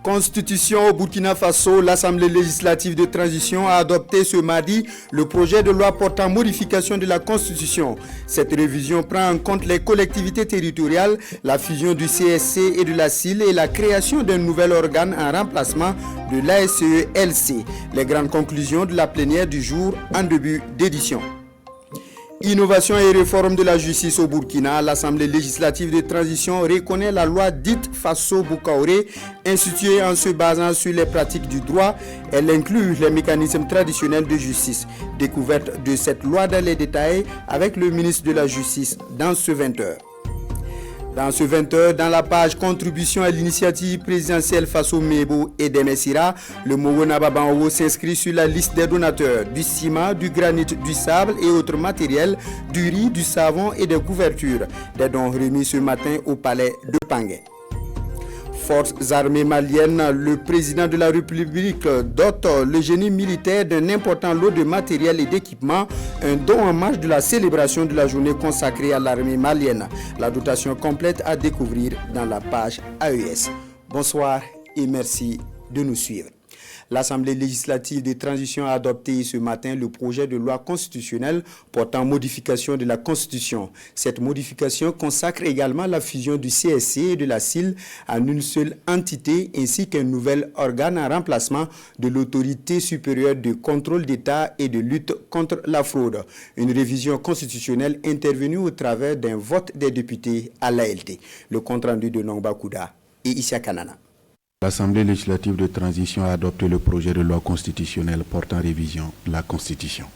Constitution au Burkina Faso, l'Assemblée législative de transition a adopté ce mardi le projet de loi portant modification de la Constitution. Cette révision prend en compte les collectivités territoriales, la fusion du CSC et de la CIL et la création d'un nouvel organe en remplacement de l'ASE-LC. Les grandes conclusions de la plénière du jour en début d'édition. Innovation et réforme de la justice au Burkina, l'Assemblée législative de transition reconnaît la loi dite Faso-Boukaoré, instituée en se basant sur les pratiques du droit. Elle inclut les mécanismes traditionnels de justice. Découverte de cette loi dans les détails avec le ministre de la Justice dans ce 20h. Dans ce 20h, dans la page contribution à l'initiative présidentielle Faso Mebo et Demesira, le Mowona Babanwo s'inscrit sur la liste des donateurs du ciment, du granit, du sable et autres matériels, du riz, du savon et des couvertures. Des dons remis ce matin au palais de Pangué. Forces armées maliennes, le président de la République dote le génie militaire d'un important lot de matériel et d'équipement, un don en marge de la célébration de la journée consacrée à l'armée malienne. La dotation complète à découvrir dans la page AES. Bonsoir et merci de nous suivre. L'Assemblée législative de transition a adopté ce matin le projet de loi constitutionnelle portant modification de la Constitution. Cette modification consacre également la fusion du CSC et de la CIL en une seule entité ainsi qu'un nouvel organe en remplacement de l'autorité supérieure de contrôle d'État et de lutte contre la fraude. Une révision constitutionnelle intervenue au travers d'un vote des députés à l'ALT. Le compte-rendu de Nongba Kouda et Issa Kanana. L'Assemblée législative de transition a adopté le projet de loi constitutionnelle portant révision de la Constitution.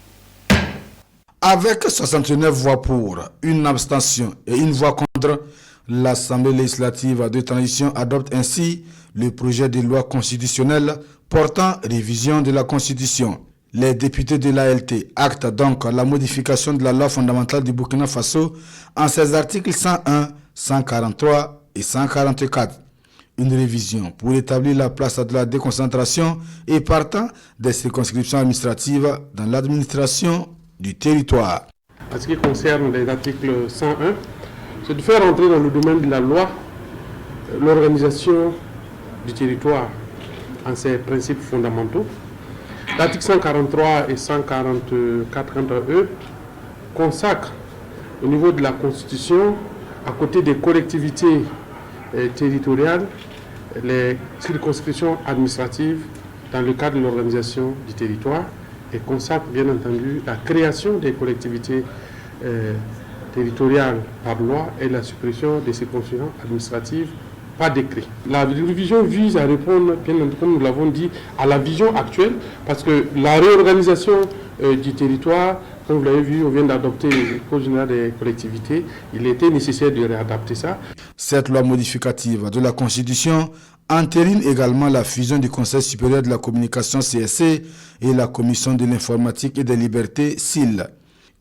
Avec 69 voix pour, une abstention et une voix contre, l'Assemblée législative de transition adopte ainsi le projet de loi constitutionnelle portant révision de la Constitution. Les députés de l'ALT actent donc la modification de la loi fondamentale du Burkina Faso en ses articles 101, 143 et 144. Une révision pour établir la place de la déconcentration et partant des circonscriptions administratives dans l'administration du territoire. En ce qui concerne les articles 101, c'est de faire entrer dans le domaine de la loi l'organisation du territoire en ses principes fondamentaux. L'article 143 et 144 quant à eux consacrent au niveau de la Constitution, à côté des collectivités territoriales, les circonscriptions administratives dans le cadre de l'organisation du territoire et consacre bien entendu la création des collectivités territoriales par loi et la suppression des circonscriptions administratives par décret. La révision vise à répondre, bien entendu, comme nous l'avons dit, à la vision actuelle parce que la réorganisation du territoire, comme vous l'avez vu, on vient d'adopter le Code général des collectivités. Il était nécessaire de réadapter ça. Cette loi modificative de la Constitution entérine également la fusion du Conseil supérieur de la communication CSC et la Commission de l'informatique et des libertés CIL.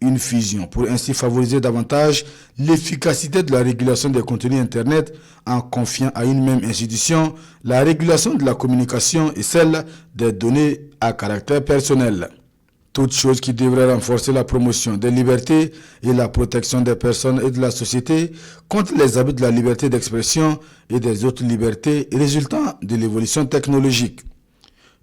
Une fusion pour ainsi favoriser davantage l'efficacité de la régulation des contenus Internet en confiant à une même institution la régulation de la communication et celle des données à caractère personnel. Toutes choses qui devraient renforcer la promotion des libertés et la protection des personnes et de la société contre les abus de la liberté d'expression et des autres libertés résultant de l'évolution technologique.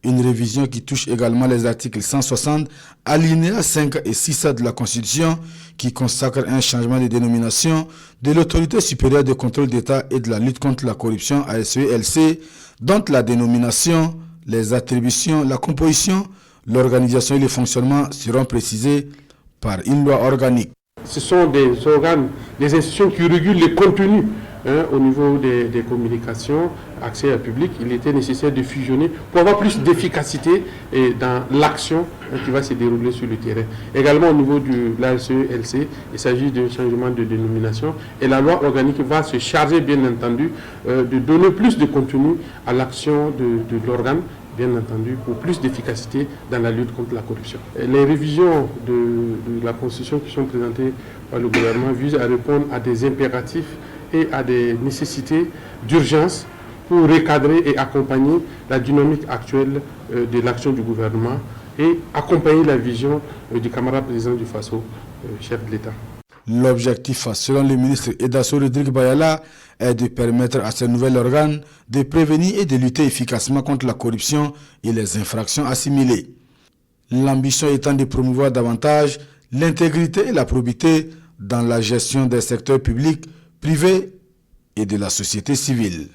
Une révision qui touche également les articles 160, alinéas 5 et 6 de la Constitution qui consacre un changement de dénomination de l'autorité supérieure de contrôle d'État et de la lutte contre la corruption ASE-LC, dont la dénomination, les attributions, la composition, l'organisation et le fonctionnement seront précisés par une loi organique. Ce sont des organes, des institutions qui régulent les contenus au niveau des communications, accès au public. Il était nécessaire de fusionner pour avoir plus d'efficacité dans l'action qui va se dérouler sur le terrain. Également au niveau de l'ASE-LC, il s'agit d'un changement de dénomination et la loi organique va se charger bien entendu de donner plus de contenu à l'action de l'organe, bien entendu, pour plus d'efficacité dans la lutte contre la corruption. Les révisions de la Constitution qui sont présentées par le gouvernement visent à répondre à des impératifs et à des nécessités d'urgence pour recadrer et accompagner la dynamique actuelle de l'action du gouvernement et accompagner la vision du camarade président du Faso, chef de l'État. L'objectif, selon le ministre Edasso Rodrigue Bayala, est de permettre à ce nouvel organe de prévenir et de lutter efficacement contre la corruption et les infractions assimilées. L'ambition étant de promouvoir davantage l'intégrité et la probité dans la gestion des secteurs publics, privés et de la société civile.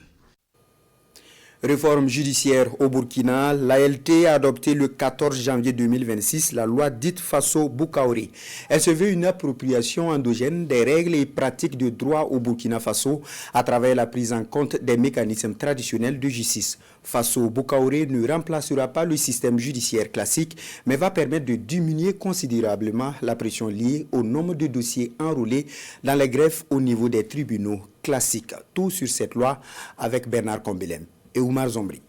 Réforme judiciaire au Burkina, l'ALT a adopté le 14 janvier 2026 la loi dite Faso-Boukaoré. Elle se veut une appropriation endogène des règles et pratiques de droit au Burkina Faso à travers la prise en compte des mécanismes traditionnels de justice. Faso-Boukaoré ne remplacera pas le système judiciaire classique, mais va permettre de diminuer considérablement la pression liée au nombre de dossiers enrôlés dans les greffes au niveau des tribunaux classiques. Tout sur cette loi avec Bernard Combelem et Oumar Zombri.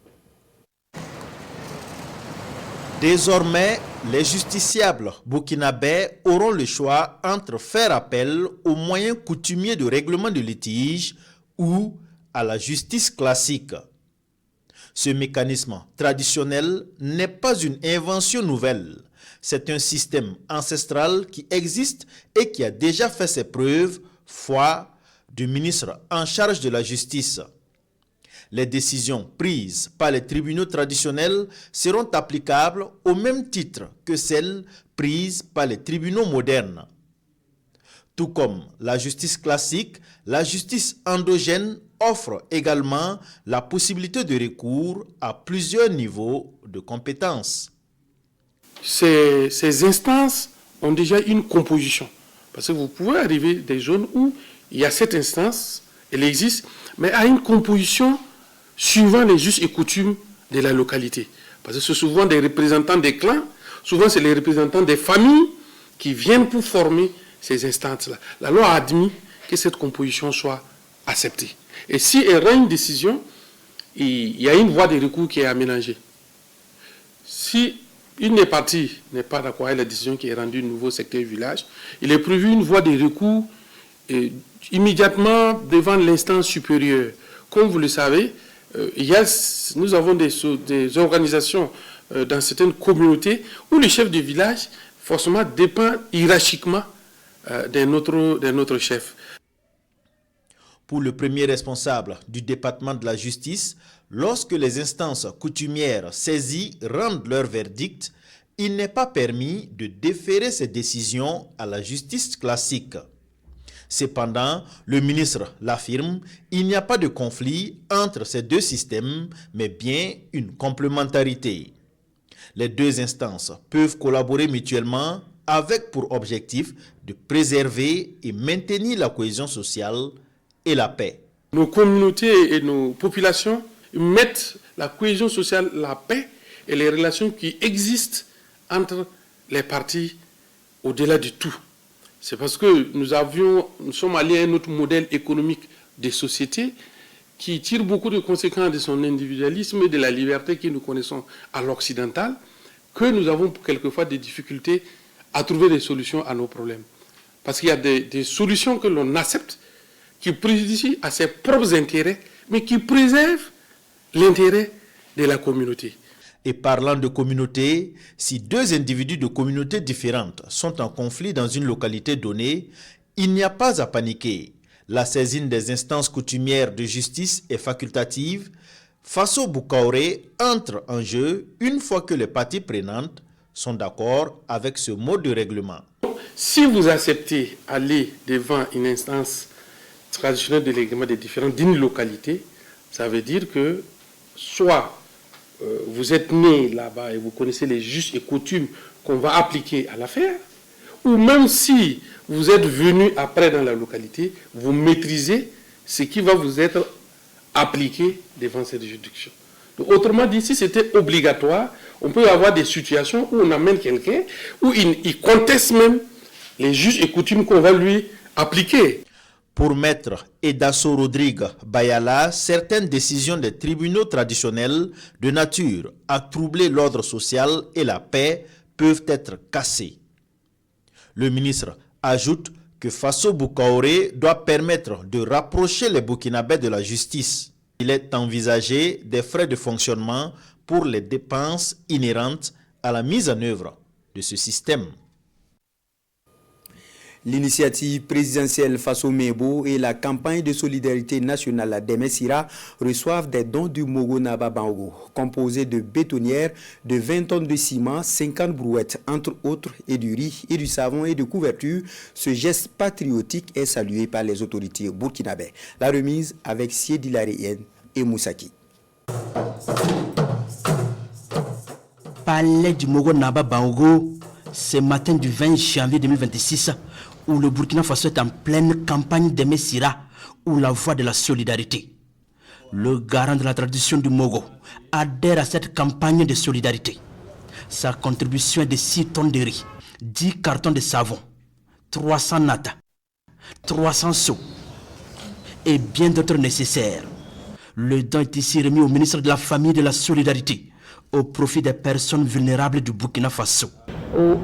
Désormais, les justiciables burkinabés auront le choix entre faire appel aux moyens coutumiers de règlement de litige ou à la justice classique. Ce mécanisme traditionnel n'est pas une invention nouvelle. C'est un système ancestral qui existe et qui a déjà fait ses preuves, foi du ministre en charge de la justice. Les décisions prises par les tribunaux traditionnels seront applicables au même titre que celles prises par les tribunaux modernes. Tout comme la justice classique, la justice endogène offre également la possibilité de recours à plusieurs niveaux de compétences. Ces instances ont déjà une composition. Parce que vous pouvez arriver des zones où il y a cette instance, elle existe, mais à une composition suivant les us et coutumes de la localité. Parce que c'est souvent des représentants des clans, souvent c'est les représentants des familles qui viennent pour former ces instances-là. La loi a admis que cette composition soit acceptée. Et si elle rend une décision, il y a une voie de recours qui est aménagée. Si une des parties n'est pas d'accord avec la décision qui est rendue au nouveau secteur village, il est prévu une voie de recours immédiatement devant l'instance supérieure. Comme vous le savez, nous avons des organisations dans certaines communautés où le chef de village, forcément, dépend hiérarchiquement de notre chef. Pour le premier responsable du département de la justice, lorsque les instances coutumières saisies rendent leur verdict, il n'est pas permis de déférer ces décisions à la justice classique. Cependant, le ministre l'affirme, il n'y a pas de conflit entre ces deux systèmes, mais bien une complémentarité. Les deux instances peuvent collaborer mutuellement avec pour objectif de préserver et maintenir la cohésion sociale et la paix. Nos communautés et nos populations mettent la cohésion sociale, la paix et les relations qui existent entre les parties au-delà de tout. C'est parce que nous sommes allés à un autre modèle économique des sociétés qui tire beaucoup de conséquences de son individualisme et de la liberté que nous connaissons à l'occidental, que nous avons quelquefois des difficultés à trouver des solutions à nos problèmes. Parce qu'il y a des solutions que l'on accepte qui préjudicient à ses propres intérêts, mais qui préservent l'intérêt de la communauté. Et parlant de communauté, si deux individus de communautés différentes sont en conflit dans une localité donnée, il n'y a pas à paniquer. La saisine des instances coutumières de justice est facultative. Faso-Boukaoré entre en jeu une fois que les parties prenantes sont d'accord avec ce mode de règlement. Si vous acceptez aller devant une instance traditionnelle de règlement des différends d'une localité, ça veut dire que soit vous êtes né là-bas et vous connaissez les us et coutumes qu'on va appliquer à l'affaire, ou même si vous êtes venu après dans la localité, vous maîtrisez ce qui va vous être appliqué devant cette juridiction. Donc, autrement dit, si c'était obligatoire, on peut avoir des situations où on amène quelqu'un, où il conteste même les us et coutumes qu'on va lui appliquer. Pour Maître Edasso Rodrigue Bayala, certaines décisions des tribunaux traditionnels de nature à troubler l'ordre social et la paix peuvent être cassées. Le ministre ajoute que Faso-Boukaoré doit permettre de rapprocher les Burkinabés de la justice. Il est envisagé des frais de fonctionnement pour les dépenses inhérentes à la mise en œuvre de ce système. L'initiative présidentielle face au Mebo et la campagne de solidarité nationale d'Emessira reçoivent des dons du Mogo Naba Bango, composés de bétonnières, de 20 tonnes de ciment, 50 brouettes, entre autres, et du riz, et du savon et de couverture. Ce geste patriotique est salué par les autorités burkinabè. La remise avec Siedi Larien et Moussaki. Palais du Mogo Naba Bango, ce matin du 20 janvier 2026, où le Burkina Faso est en pleine campagne d'Emessira, ou la voie de la solidarité. Le garant de la tradition du Mogo adhère à cette campagne de solidarité. Sa contribution est de 6 tonnes de riz, 10 cartons de savon, 300 nata, 300 seaux et bien d'autres nécessaires. Le don est ici remis au ministre de la Famille et de la Solidarité au profit des personnes vulnérables du Burkina Faso.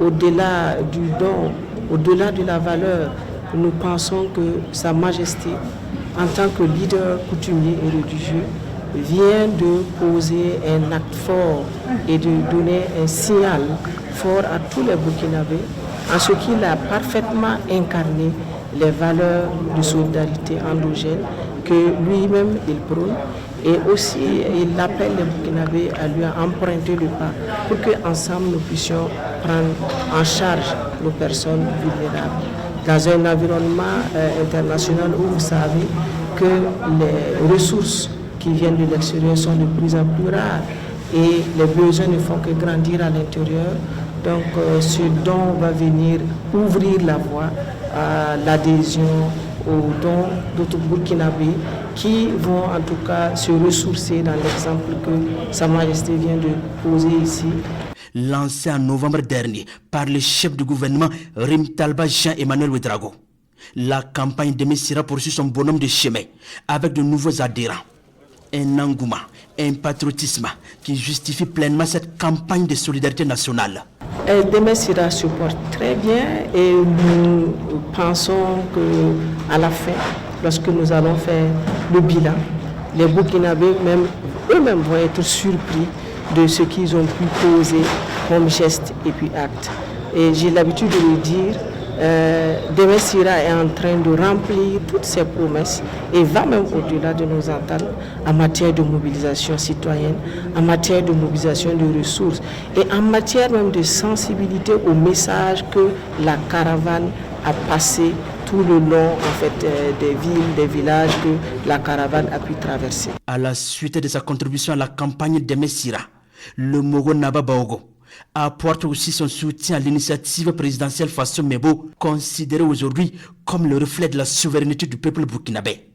Au-delà du don, au-delà de la valeur, nous pensons que Sa Majesté, en tant que leader coutumier et religieux, vient de poser un acte fort et de donner un signal fort à tous les Burkinabés, en ce qu'il a parfaitement incarné les valeurs de solidarité endogène que lui-même il prône. Et aussi, il appelle les Burkinabés à lui emprunter le pas pour qu'ensemble nous puissions prendre en charge nos personnes vulnérables. Dans un environnement international où vous savez que les ressources qui viennent de l'extérieur sont de plus en plus rares et les besoins ne font que grandir à l'intérieur. Donc ce don va venir ouvrir la voie à l'adhésion aux dons d'autres Burkinabés qui vont en tout cas se ressourcer dans l'exemple que Sa Majesté vient de poser ici. Lancé en novembre dernier par le chef du gouvernement Rim Talba Jean-Emmanuel Ouedraogo, la campagne d'Emessira poursuit son bonhomme de chemin avec de nouveaux adhérents. Un engouement, un patriotisme qui justifie pleinement cette campagne de solidarité nationale. Emessira se porte très bien et nous pensons qu'à la fin, lorsque nous allons faire le bilan, les Burkinabés eux-mêmes vont être surpris de ce qu'ils ont pu poser comme geste et puis acte. Et j'ai l'habitude de le dire, Emessira est en train de remplir toutes ses promesses et va même au-delà de nos ententes en matière de mobilisation citoyenne, en matière de mobilisation de ressources et en matière même de sensibilité au message que la caravane a passé tout le long des villes, des villages que la caravane a pu traverser. À la suite de sa contribution à la campagne d'Emessira, le Mogo Naba Bango apporte aussi son soutien à l'initiative présidentielle Faso Mebo, considérée aujourd'hui comme le reflet de la souveraineté du peuple burkinabé.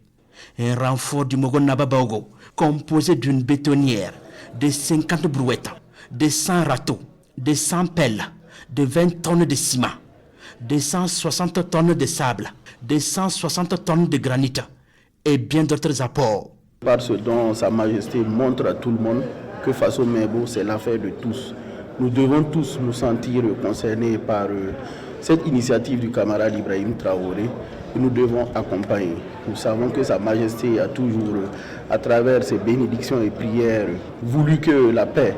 Un renfort du Mogo Naba Bango, composé d'une bétonnière, de 50 brouettes, de 100 râteaux, de 100 pelles, de 20 tonnes de ciment, de 160 tonnes de sable, de 160 tonnes de granit et bien d'autres apports. Par ce dont Sa Majesté montre à tout le monde que Faso Mebo, c'est l'affaire de tous. Nous devons tous nous sentir concernés par cette initiative du camarade Ibrahim Traoré et nous devons accompagner. Nous savons que Sa Majesté a toujours, à travers ses bénédictions et prières, voulu que la paix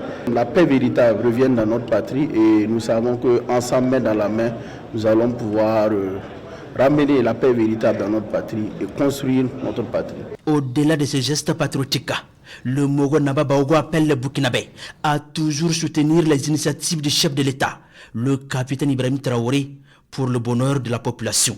véritable revienne dans notre patrie et nous savons qu'ensemble, main dans la main, nous allons pouvoir ramener la paix véritable dans notre patrie et construire notre patrie. Au-delà de ce geste patriotique, le Mogo Naba Bango appelle les Burkinabés à toujours soutenir les initiatives du chef de l'État, le capitaine Ibrahim Traoré, pour le bonheur de la population.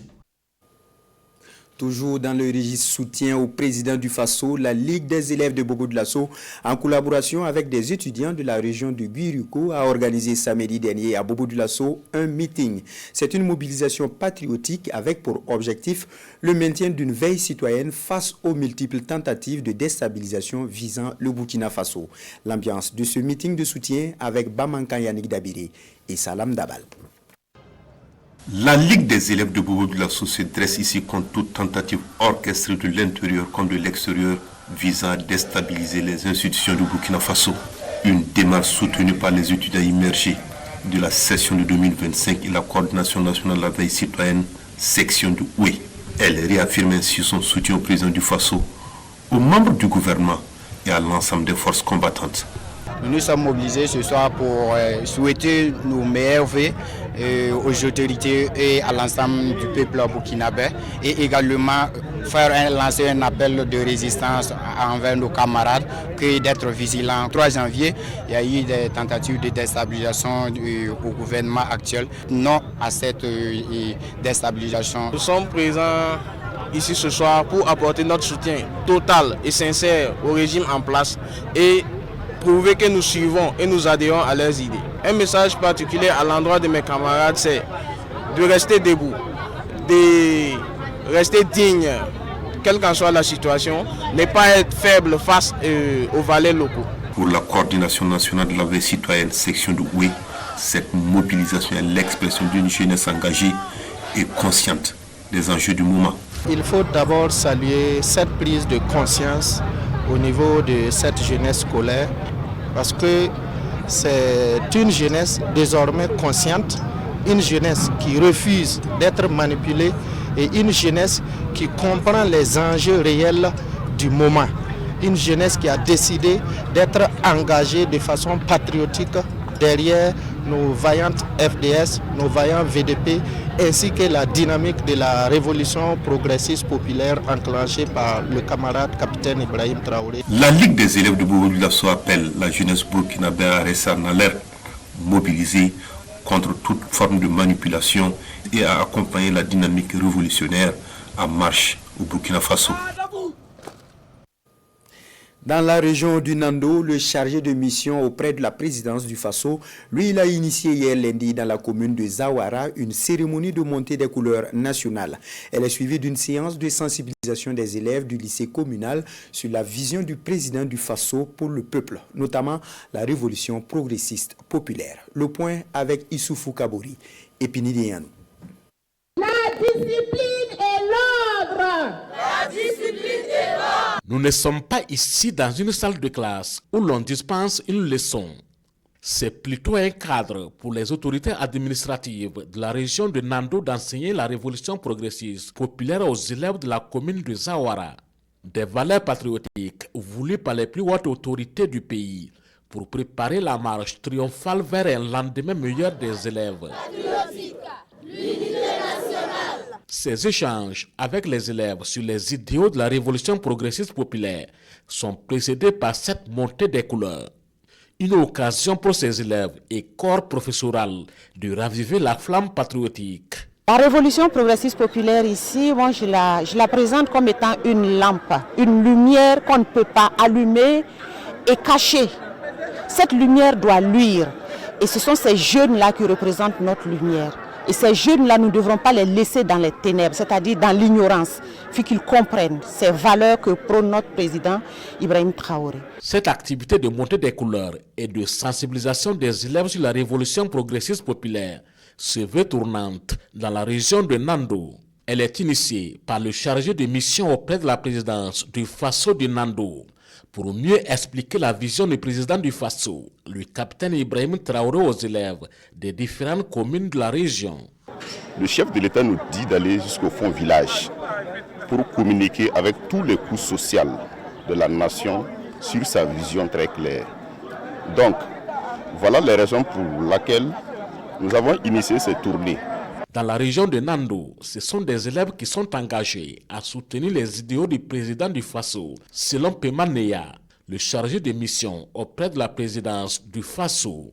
Toujours dans le registre soutien au président du Faso, la Ligue des élèves de Bobo-Dioulasso, en collaboration avec des étudiants de la région de Guiruco, a organisé samedi dernier à Bobo-Dioulasso un meeting. C'est une mobilisation patriotique avec pour objectif le maintien d'une veille citoyenne face aux multiples tentatives de déstabilisation visant le Burkina Faso. L'ambiance de ce meeting de soutien avec Bamankan Yannick Dabiri et Salam Dabal. La Ligue des élèves de Bobo-Dioulasso se dresse ici contre toute tentative orchestrée de l'intérieur comme de l'extérieur visant à déstabiliser les institutions du Burkina Faso. Une démarche soutenue par les étudiants immergés de la session de 2025 et la coordination nationale de la veille citoyenne, section de Oué. Elle réaffirme ainsi son soutien au président du Faso, aux membres du gouvernement et à l'ensemble des forces combattantes. Nous nous sommes mobilisés ce soir pour souhaiter nos meilleurs vœux aux autorités et à l'ensemble du peuple burkinabé et également lancer un appel de résistance envers nos camarades que d'être vigilants. Le 3 janvier, il y a eu des tentatives de déstabilisation au gouvernement actuel. Non à cette déstabilisation. Nous sommes présents ici ce soir pour apporter notre soutien total et sincère au régime en place et prouver que nous suivons et nous adhérons à leurs idées. Un message particulier à l'endroit de mes camarades, c'est de rester debout, de rester digne, quelle qu'en soit la situation, ne pas être faible face aux valets locaux. Pour la coordination nationale de la veille citoyenne section de Oué, cette mobilisation est l'expression d'une jeunesse engagée et consciente des enjeux du moment. Il faut d'abord saluer cette prise de conscience au niveau de cette jeunesse scolaire parce que c'est une jeunesse désormais consciente, une jeunesse qui refuse d'être manipulée et une jeunesse qui comprend les enjeux réels du moment. Une jeunesse qui a décidé d'être engagée de façon patriotique derrière nos vaillantes FDS, nos vaillants VDP, ainsi que la dynamique de la révolution progressiste populaire enclenchée par le camarade capitaine Ibrahim Traoré. La Ligue des élèves de Bobo-Dioulasso appelle la jeunesse burkinabé à rester en alerte, mobilisée contre toute forme de manipulation et à accompagner la dynamique révolutionnaire en marche au Burkina Faso. Dans la région du Nando, le chargé de mission auprès de la présidence du Faso, lui, il a initié hier lundi dans la commune de Zawara une cérémonie de montée des couleurs nationales. Elle est suivie d'une séance de sensibilisation des élèves du lycée communal sur la vision du président du Faso pour le peuple, notamment la révolution progressiste populaire. Le point avec Issoufou Kabouri et Pinidianou. La discipline et l'ordre. La discipline et l'ordre. Nous ne sommes pas ici dans une salle de classe où l'on dispense une leçon. C'est plutôt un cadre pour les autorités administratives de la région de Nando d'enseigner la révolution progressiste populaire aux élèves de la commune de Zawara. Des valeurs patriotiques voulues par les plus hautes autorités du pays pour préparer la marche triomphale vers un lendemain meilleur des élèves. Ces échanges avec les élèves sur les idéaux de la révolution progressiste populaire sont précédés par cette montée des couleurs. Une occasion pour ces élèves et corps professoral de raviver la flamme patriotique. La révolution progressiste populaire ici, moi je la présente comme étant une lampe, une lumière qu'on ne peut pas allumer et cacher. Cette lumière doit luire et ce sont ces jeunes-là qui représentent notre lumière. Et ces jeunes-là, nous ne devrons pas les laisser dans les ténèbres, c'est-à-dire dans l'ignorance. Il faut qu'ils comprennent ces valeurs que prône notre président Ibrahim Traoré. Cette activité de montée des couleurs et de sensibilisation des élèves sur la révolution progressiste populaire se veut tournante dans la région de Nando. Elle est initiée par le chargé de mission auprès de la présidence du Faso de Nando pour mieux expliquer la vision du président du Faso, le capitaine Ibrahim Traoré, aux élèves des différentes communes de la région. Le chef de l'État nous dit d'aller jusqu'au fond village pour communiquer avec tous les couches sociales de la nation sur sa vision très claire. Donc, voilà les raisons pour lesquelles nous avons initié cette tournée. Dans la région de Nando, ce sont des élèves qui sont engagés à soutenir les idéaux du président du Faso, selon Pema Neya, le chargé de mission auprès de la présidence du Faso.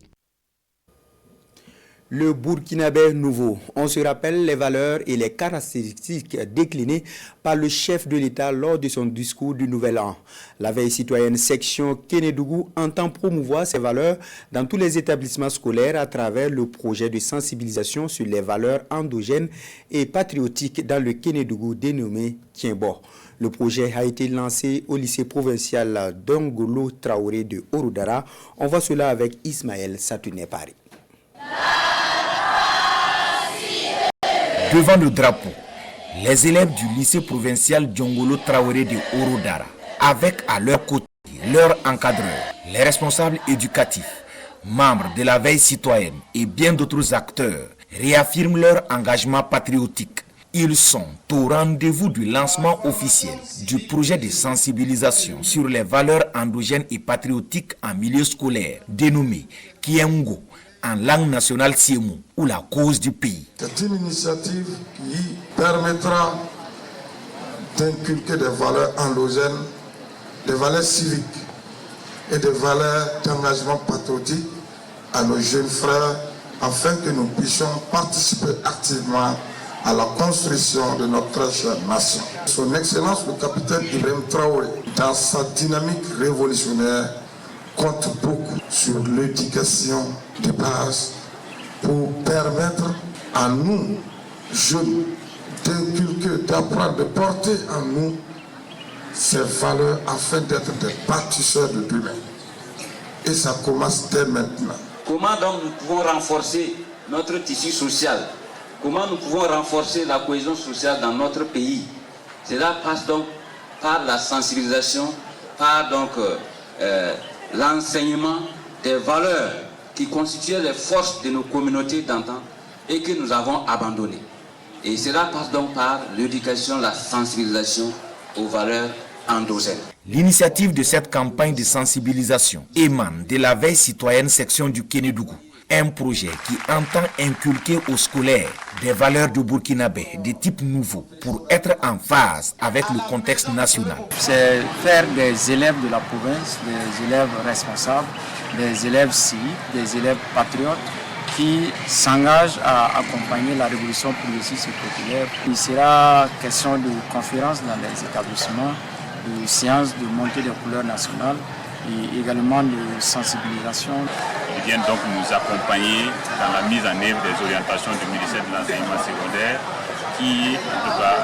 Le Burkinabé nouveau. On se rappelle les valeurs et les caractéristiques déclinées par le chef de l'État lors de son discours du Nouvel An. La veille citoyenne section Kénédougou entend promouvoir ces valeurs dans tous les établissements scolaires à travers le projet de sensibilisation sur les valeurs endogènes et patriotiques dans le Kénédougou dénommé Tienbo. Le projet a été lancé au lycée provincial d'Ongolo Traoré de Orudara. On voit cela avec Ismaël Satouné Paris. Devant le drapeau, les élèves du lycée provincial Djongolo Traoré de Orodara, avec à leur côté leurs encadreurs, les responsables éducatifs, membres de la veille citoyenne et bien d'autres acteurs, réaffirment leur engagement patriotique. Ils sont au rendez-vous du lancement officiel du projet de sensibilisation sur les valeurs endogènes et patriotiques en milieu scolaire, dénommé Kiengo, en langue nationale Siemou, ou la cause du pays. C'est une initiative qui permettra d'inculquer des valeurs endogènes, des valeurs civiques et des valeurs d'engagement patriotique à nos jeunes frères afin que nous puissions participer activement à la construction de notre très chère nation. Son Excellence le capitaine Ibrahim Traoré, dans sa dynamique révolutionnaire, compte beaucoup sur l'éducation de base pour permettre à nous, jeunes, d'inculquer, d'apprendre, de porter en nous ces valeurs afin d'être des bâtisseurs de demain. Et ça commence dès maintenant. Comment donc nous pouvons renforcer notre tissu social? Comment nous pouvons renforcer la cohésion sociale dans notre pays? Cela passe donc par la sensibilisation, par donc l'enseignement des valeurs qui constituaient les forces de nos communautés d'antan et que nous avons abandonnées. Et cela passe donc par l'éducation, la sensibilisation aux valeurs endogènes. L'initiative de cette campagne de sensibilisation émane de la veille citoyenne section du Kénédougou, un projet qui entend inculquer aux scolaires des valeurs de burkinabé de type nouveau pour être en phase avec le contexte national. C'est faire des élèves de la province, des élèves responsables, des élèves civiques, des élèves patriotes qui s'engagent à accompagner la révolution progressiste et populaire. Il sera question de conférences dans les établissements, de séances de montée des couleurs nationales et également de sensibilisation. Ils viennent donc nous accompagner dans la mise en œuvre des orientations du ministère de l'enseignement secondaire qui, en tout cas,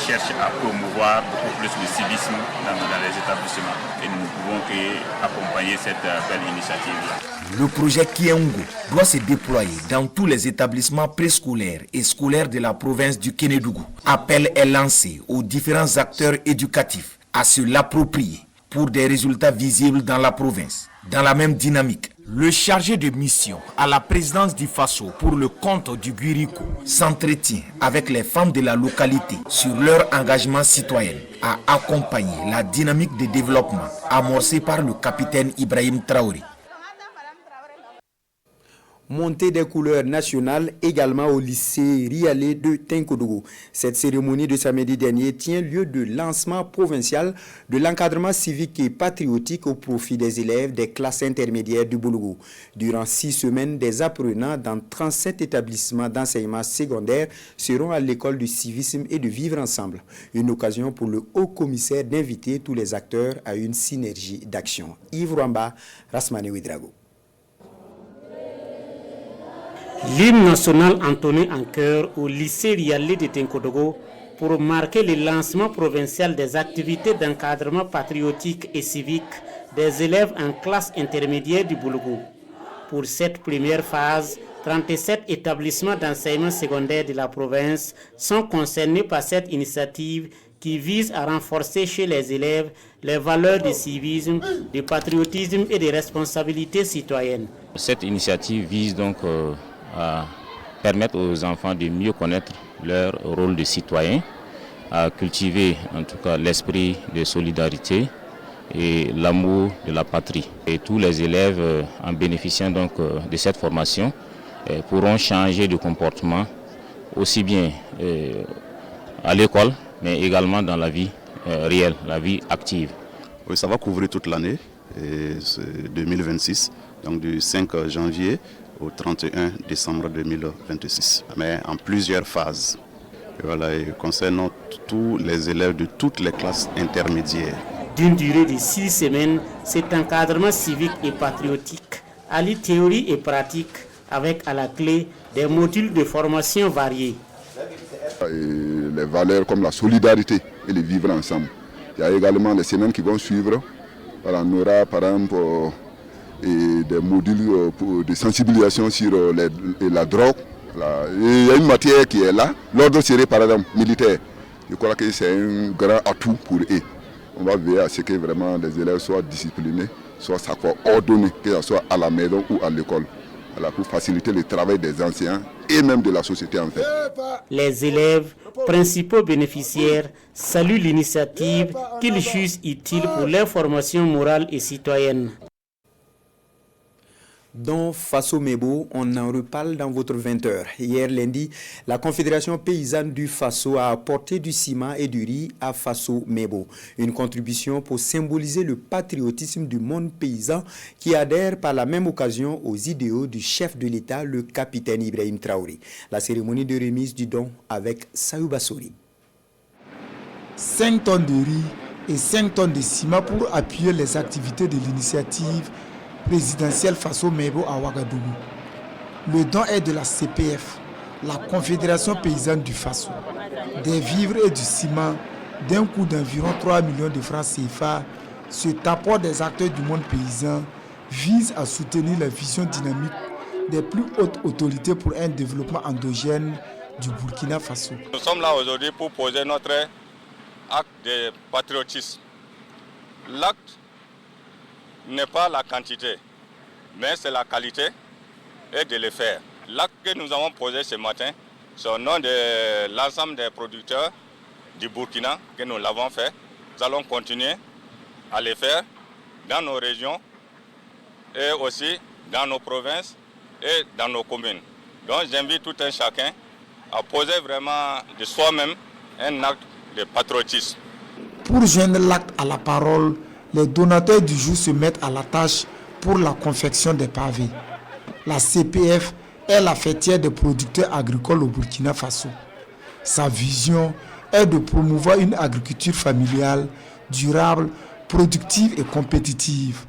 cherche à promouvoir beaucoup plus le civisme dans les établissements. Et nous ne pouvons qu'accompagner cette belle initiative-là. Le projet Kiengo doit se déployer dans tous les établissements préscolaires et scolaires de la province du Kénédougou. Appel est lancé aux différents acteurs éducatifs à se l'approprier pour des résultats visibles dans la province. Dans la même dynamique, le chargé de mission à la présidence du Faso pour le compte du Guirico s'entretient avec les femmes de la localité sur leur engagement citoyen à accompagner la dynamique de développement amorcée par le capitaine Ibrahim Traoré. Montée des couleurs nationales également au lycée Rialé de Tinkodougou. Cette cérémonie de samedi dernier tient lieu de lancement provincial de l'encadrement civique et patriotique au profit des élèves des classes intermédiaires du Boulougou. Durant 6 semaines, des apprenants dans 37 établissements d'enseignement secondaire seront à l'école du civisme et de vivre ensemble. Une occasion pour le haut-commissaire d'inviter tous les acteurs à une synergie d'action. Yves Rwamba, Rasmane Ouedraogo. L'hymne national entonné en chœur au lycée Rialé de Tinkodougou pour marquer le lancement provincial des activités d'encadrement patriotique et civique des élèves en classe intermédiaire du Boulougou. Pour cette première phase, 37 établissements d'enseignement secondaire de la province sont concernés par cette initiative qui vise à renforcer chez les élèves les valeurs du civisme, du patriotisme et des responsabilités citoyennes. Cette initiative vise donc à permettre aux enfants de mieux connaître leur rôle de citoyen, à cultiver en tout cas l'esprit de solidarité et l'amour de la patrie. Et tous les élèves en bénéficiant donc de cette formation pourront changer de comportement aussi bien à l'école mais également dans la vie réelle, la vie active. Oui, ça va couvrir toute l'année, 2026, donc du 5 janvier au 31 décembre 2026, mais en plusieurs phases. Et voilà, et concernant tous les élèves de toutes les classes intermédiaires. D'une durée de 6 semaines, cet encadrement civique et patriotique allie théorie et pratique avec à la clé des modules de formation variés. Les valeurs comme la solidarité et le vivre ensemble. Il y a également les semaines qui vont suivre. Voilà, on aura par exemple et des modules de sensibilisation sur la drogue. Il y a une matière qui est là. L'ordre serait par exemple militaire. Je crois que c'est un grand atout pour eux. On va veiller à ce que vraiment les élèves soient disciplinés, soient ordonnés, que ce soit à la maison ou à l'école. voilà, pour faciliter le travail des enseignants et même de la société en fait. Les élèves, principaux bénéficiaires, saluent l'initiative qu'ils jugent utile pour leur formation morale et citoyenne. Dans Faso Mebo, on en reparle dans votre 20h. Hier lundi, la Confédération paysanne du Faso a apporté du ciment et du riz à Faso Mebo. Une contribution pour symboliser le patriotisme du monde paysan qui adhère par la même occasion aux idéaux du chef de l'État, le capitaine Ibrahim Traoré. La cérémonie de remise du don avec Sayou Bassori. 5 tonnes de riz et 5 tonnes de ciment pour appuyer les activités de l'initiative présidentielle Faso Mebo à Ouagadougou. Le don est de la CPF, la Confédération paysanne du Faso. Des vivres et du ciment d'un coût d'environ 3 millions de francs CFA, cet apport des acteurs du monde paysan vise à soutenir la vision dynamique des plus hautes autorités pour un développement endogène du Burkina Faso. Nous sommes là aujourd'hui pour poser notre acte de patriotisme. L'acte n'est pas la quantité, mais c'est la qualité et de le faire. L'acte que nous avons posé ce matin, c'est au nom de l'ensemble des producteurs du Burkina que nous l'avons fait. Nous allons continuer à le faire dans nos régions et aussi dans nos provinces et dans nos communes. Donc j'invite tout un chacun à poser vraiment de soi-même un acte de patriotisme. Pour joindre l'acte à la parole, les donateurs du jour se mettent à la tâche pour la confection des pavés. La CPF est la fêtière des producteurs agricoles au Burkina Faso. Sa vision est de promouvoir une agriculture familiale, durable, productive et compétitive.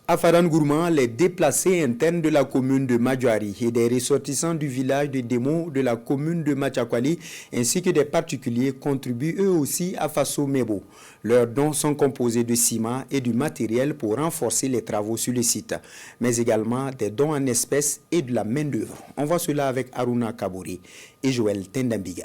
À Fadan Gourma, les déplacés internes de la commune de Madjouari et des ressortissants du village de Demo de la commune de Machakwali ainsi que des particuliers contribuent eux aussi à Faso Mebo. Leurs dons sont composés de ciment et du matériel pour renforcer les travaux sur le site, mais également des dons en espèces et de la main-d'œuvre. On voit cela avec Aruna Kabouri et Joël Tendambiga.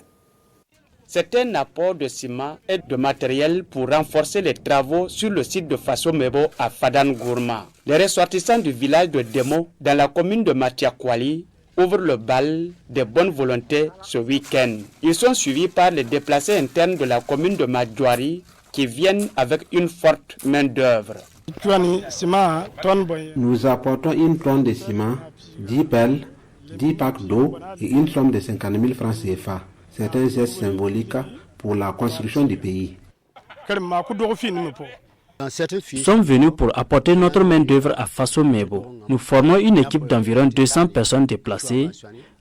C'est un apport de ciment et de matériel pour renforcer les travaux sur le site de Faso Mebo à Fadan Gourma. Les ressortissants du village de Demo, dans la commune de Matiakwali, ouvrent le bal des bonnes volontés ce week-end. Ils sont suivis par les déplacés internes de la commune de Madjouari qui viennent avec une forte main-d'œuvre. Nous apportons une tonne de ciment, 10 pelles, 10 packs d'eau et une somme de 50 000 francs CFA. C'est un geste symbolique pour la construction du pays. Nous sommes venus pour apporter notre main-d'œuvre à Faso Mebo. Nous formons une équipe d'environ 200 personnes déplacées,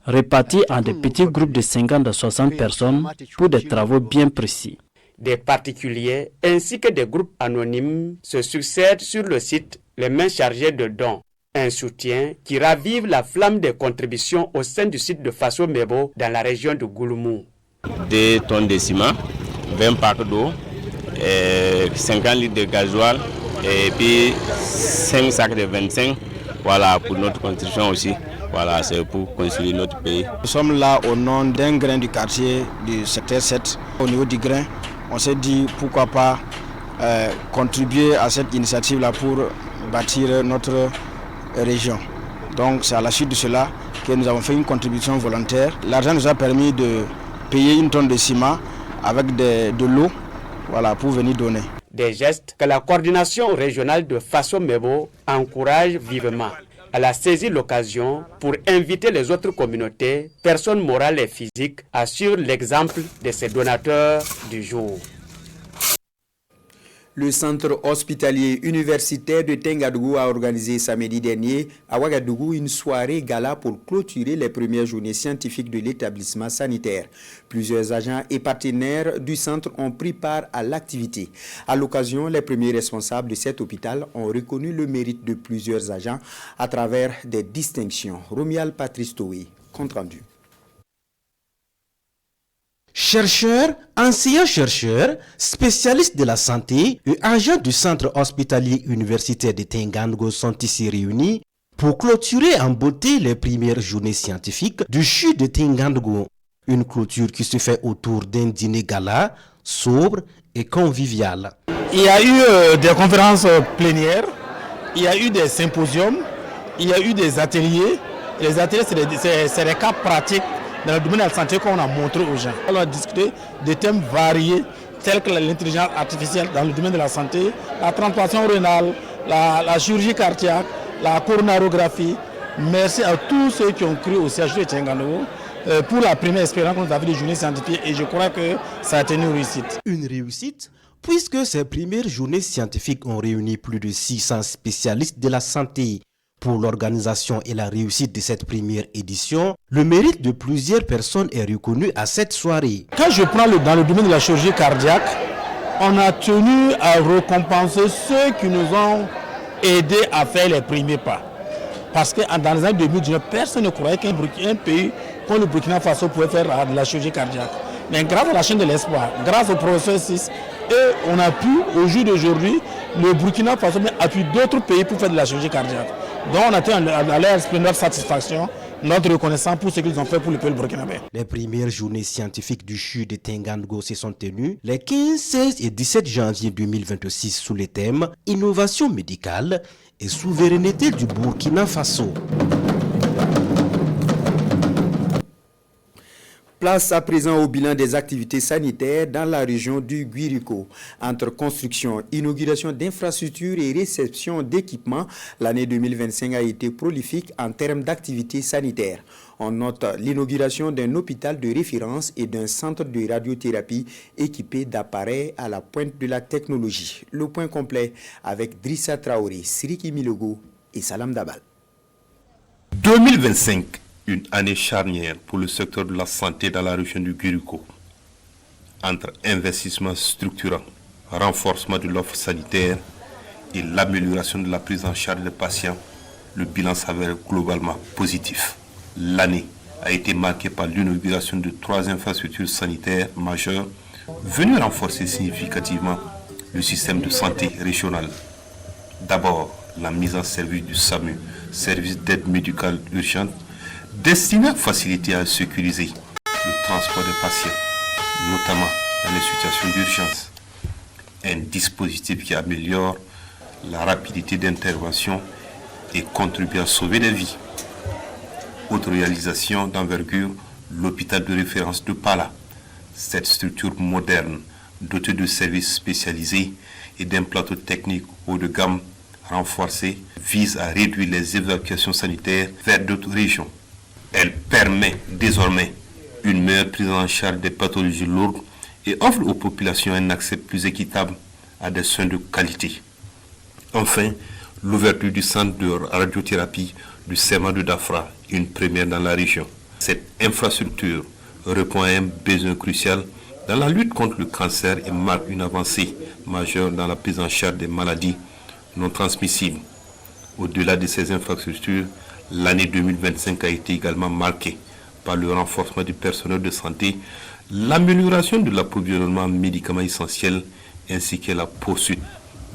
réparties en des petits groupes de 50 à 60 personnes pour des travaux bien précis. Des particuliers ainsi que des groupes anonymes se succèdent sur le site, les mains chargées de dons. Un soutien qui ravive la flamme des contributions au sein du site de Faso Mebo dans la région de Gouloumou. 2 tonnes de ciment, 20 packs d'eau, 50 litres de gasoil et puis 5 sacs de 25. Voilà, pour notre contribution aussi. Voilà, c'est pour construire notre pays. Nous sommes là au nom d'un grain du quartier du secteur 7. Au niveau du grain, on s'est dit pourquoi pas contribuer à cette initiative-là pour bâtir notre région. Donc c'est à la suite de cela que nous avons fait une contribution volontaire. L'argent nous a permis de payer une tonne de ciment avec de l'eau, voilà, pour venir donner. Des gestes que la coordination régionale de Faso Mebo encourage vivement. Elle a saisi l'occasion pour inviter les autres communautés, personnes morales et physiques, à suivre l'exemple de ces donateurs du jour. Le centre hospitalier universitaire de Tengadougou a organisé samedi dernier à Ouagadougou une soirée gala pour clôturer les premières journées scientifiques de l'établissement sanitaire. Plusieurs agents et partenaires du centre ont pris part à l'activité. À l'occasion, les premiers responsables de cet hôpital ont reconnu le mérite de plusieurs agents à travers des distinctions. Romial Patrice Toé, compte rendu. Chercheurs, enseignants-chercheurs, spécialistes de la santé et agents du centre hospitalier universitaire de Tengadougou sont ici réunis pour clôturer en beauté les premières journées scientifiques du CHU de Tengadougou. Une clôture qui se fait autour d'un dîner gala, sobre et convivial. Il y a eu des conférences plénières, il y a eu des symposiums il y a eu des ateliers. Les ateliers, c'est des cas pratiques dans le domaine de la santé qu'on a montré aux gens. On a discuté de thèmes variés tels que l'intelligence artificielle dans le domaine de la santé, la transplantation rénale, la chirurgie cardiaque, la coronarographie. Merci à tous ceux qui ont cru au CHU de Tchénganogo pour la première expérience qu'on avait des journées scientifiques et je crois que ça a été une réussite. Une réussite puisque ces premières journées scientifiques ont réuni plus de 600 spécialistes de la santé. Pour l'organisation et la réussite de cette première édition, le mérite de plusieurs personnes est reconnu à cette soirée. Quand je prends dans le domaine de la chirurgie cardiaque, on a tenu à récompenser ceux qui nous ont aidés à faire les premiers pas. Parce que dans les années 2019, personne ne croyait qu'un pays comme le Burkina Faso pouvait faire de la chirurgie cardiaque. Mais grâce à la chaîne de l'espoir, grâce au professeur 6, et on a pu, au jour d'aujourd'hui, le Burkina Faso appuie d'autres pays pour faire de la chirurgie cardiaque. Donc on a été à leur exprimer notre satisfaction, notre reconnaissance pour ce qu'ils ont fait pour le peuple burkinabé. Les premières journées scientifiques du CHU de Tchénganogo se sont tenues les 15, 16 et 17 janvier 2026 sous les thèmes Innovation médicale et souveraineté du Burkina Faso. Place à présent au bilan des activités sanitaires dans la région du Guirico. Entre construction, inauguration d'infrastructures et réception d'équipements, l'année 2025 a été prolifique en termes d'activités sanitaires. On note l'inauguration d'un hôpital de référence et d'un centre de radiothérapie équipé d'appareils à la pointe de la technologie. Le point complet avec Drissa Traoré, Siriki Milogo et Salam Dabal. 2025. Une année charnière pour le secteur de la santé dans la région du Guirico. Entre investissements structurants, renforcement de l'offre sanitaire et l'amélioration de la prise en charge des patients, le bilan s'avère globalement positif. L'année a été marquée par l'inauguration de 3 infrastructures sanitaires majeures venues renforcer significativement le système de santé régional. D'abord, la mise en service du SAMU, service d'aide médicale urgente, destiné à faciliter et à sécuriser le transport des patients, notamment dans les situations d'urgence. Un dispositif qui améliore la rapidité d'intervention et contribue à sauver des vies. Autre réalisation d'envergure, l'hôpital de référence de Pala. Cette structure moderne, dotée de services spécialisés et d'un plateau technique haut de gamme renforcé, vise à réduire les évacuations sanitaires vers d'autres régions. Elle permet désormais une meilleure prise en charge des pathologies lourdes et offre aux populations un accès plus équitable à des soins de qualité. Enfin, l'ouverture du centre de radiothérapie du serment de Dafra, une première dans la région. Cette infrastructure répond à un besoin crucial dans la lutte contre le cancer et marque une avancée majeure dans la prise en charge des maladies non transmissibles. Au-delà de ces infrastructures, l'année 2025 a été également marquée par le renforcement du personnel de santé, l'amélioration de l'approvisionnement en médicaments essentiels ainsi que la poursuite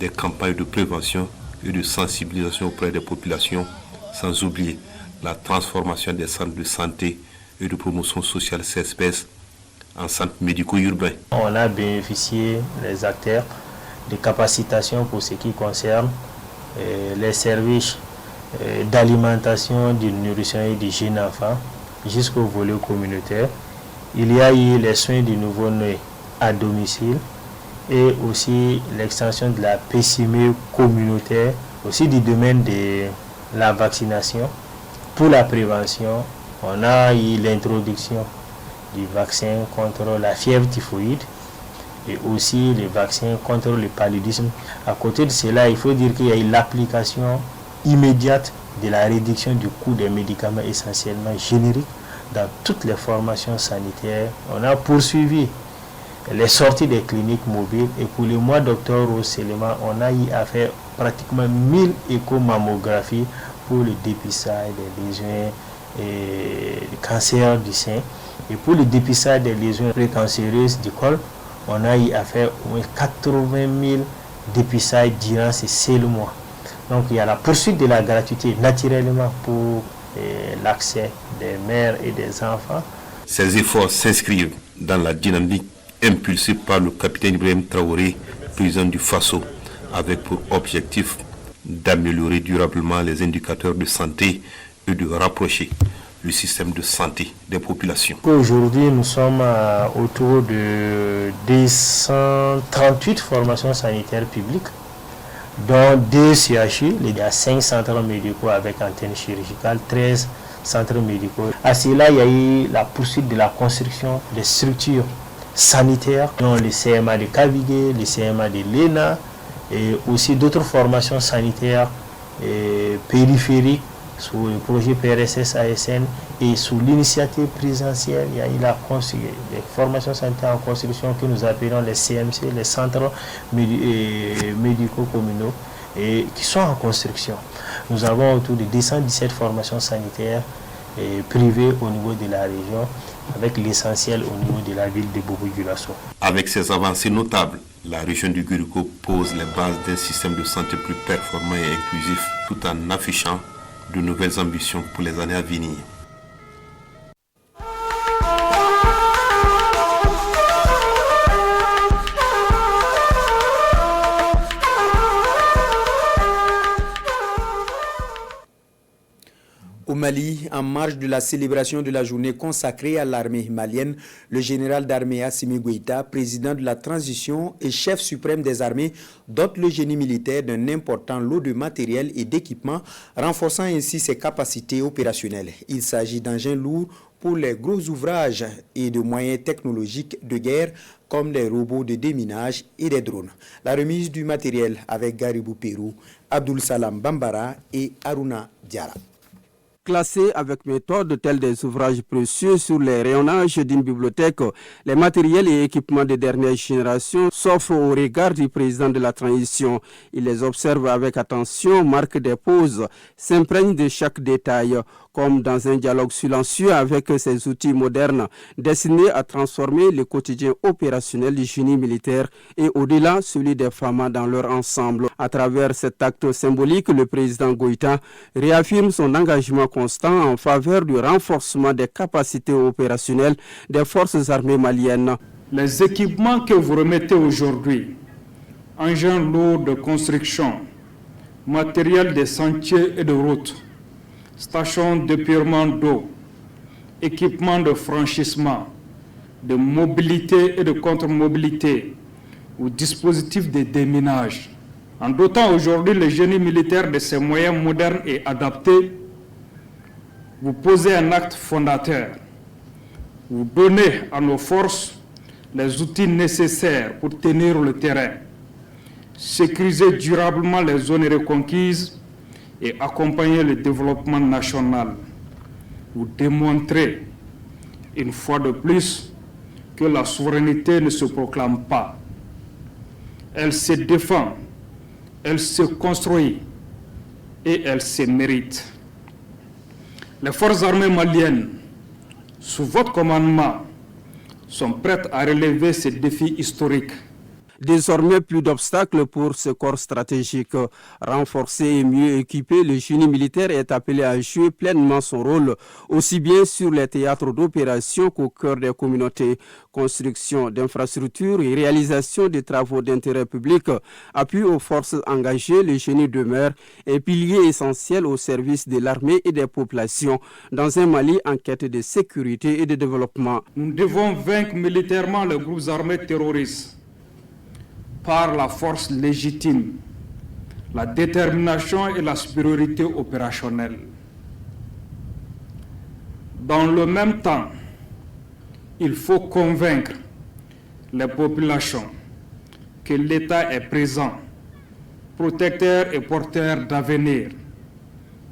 des campagnes de prévention et de sensibilisation auprès des populations, sans oublier la transformation des centres de santé et de promotion sociale CSPS en centres médicaux urbains. On a bénéficié, les acteurs, de capacitation pour ce qui concerne les services d'alimentation, de nourrition et de jeunes enfants jusqu'au volet communautaire. Il y a eu les soins du nouveau-né à domicile et aussi l'extension de la PCME communautaire, aussi du domaine de la vaccination. Pour la prévention, on a eu l'introduction du vaccin contre la fièvre typhoïde et aussi les vaccins contre le paludisme. À côté de cela, il faut dire qu'il y a eu l'application immédiate de la réduction du coût des médicaments essentiellement génériques dans toutes les formations sanitaires. On a poursuivi les sorties des cliniques mobiles et pour le mois d'octobre seulement, on a eu à faire pratiquement 1000 échomammographies pour le dépistage des lésions et du cancer du sein. Et pour le dépistage des lésions précancéreuses du col, on a eu à faire au moins 80 000 dépistages durant ces seuls mois. Donc il y a la poursuite de la gratuité naturellement pour l'accès des mères et des enfants. Ces efforts s'inscrivent dans la dynamique impulsée par le capitaine Ibrahim Traoré, président du FASO, avec pour objectif d'améliorer durablement les indicateurs de santé et de rapprocher le système de santé des populations. Aujourd'hui, nous sommes autour de 238 formations sanitaires publiques, dont 2 CHU, il y a 5 centres médicaux avec antenne chirurgicale, 13 centres médicaux. À cela, il y a eu la poursuite de la construction des structures sanitaires, dont le CMA de Kavigué, le CMA de l'ENA, et aussi d'autres formations sanitaires périphériques, sous le projet PRSS-ASN et sous l'initiative présidentielle, il y a eu les formations sanitaires en construction que nous appelons les CMC, les centres médicaux communaux, et qui sont en construction. Nous avons autour de 217 formations sanitaires privées au niveau de la région, avec l'essentiel au niveau de la ville de Bobo-Dioulasso. Avec ces avancées notables, la région du Guriko pose les bases d'un système de santé plus performant et inclusif, tout en affichant de nouvelles ambitions pour les années à venir. Au Mali, en marge de la célébration de la journée consacrée à l'armée malienne, le général d'armée Assimi Goïta, président de la transition et chef suprême des armées, dote le génie militaire d'un important lot de matériel et d'équipements, renforçant ainsi ses capacités opérationnelles. Il s'agit d'engins lourds pour les gros ouvrages et de moyens technologiques de guerre comme les robots de déminage et des drones. La remise du matériel avec Garibou Pérou, Abdul Salam Bambara et Aruna Diara. Classés avec méthode tels des ouvrages précieux sur les rayonnages d'une bibliothèque, les matériels et équipements de dernière génération s'offrent au regard du président de la transition. Il les observe avec attention, marque des pauses, s'imprègne de chaque détail, comme dans un dialogue silencieux avec ces outils modernes destinés à transformer le quotidien opérationnel du génie militaire et au-delà celui des femmes dans leur ensemble. À travers cet acte symbolique, le président Goïta réaffirme son engagement constant en faveur du renforcement des capacités opérationnelles des forces armées maliennes. Les équipements que vous remettez aujourd'hui, engins lourds de construction, matériel de sentiers et de routes, stations d'épurement d'eau, équipements de franchissement, de mobilité et de contre-mobilité, ou dispositifs de déminage. En dotant aujourd'hui le génie militaire de ces moyens modernes et adaptés, vous posez un acte fondateur. Vous donnez à nos forces les outils nécessaires pour tenir le terrain, sécuriser durablement les zones reconquises et accompagner le développement national. Vous démontrez une fois de plus que la souveraineté ne se proclame pas. Elle se défend, elle se construit et elle se mérite. Les forces armées maliennes, sous votre commandement, sont prêtes à relever ces défis historiques. Désormais, plus d'obstacles pour ce corps stratégique. Renforcé et mieux équipé, le génie militaire est appelé à jouer pleinement son rôle, aussi bien sur les théâtres d'opération qu'au cœur des communautés. Construction d'infrastructures et réalisation des travaux d'intérêt public, appui aux forces engagées, le génie demeure un pilier essentiel au service de l'armée et des populations dans un Mali en quête de sécurité et de développement. Nous devons vaincre militairement les groupes armés terroristes par la force légitime, la détermination et la supériorité opérationnelle. Dans le même temps, il faut convaincre les populations que l'État est présent, protecteur et porteur d'avenir,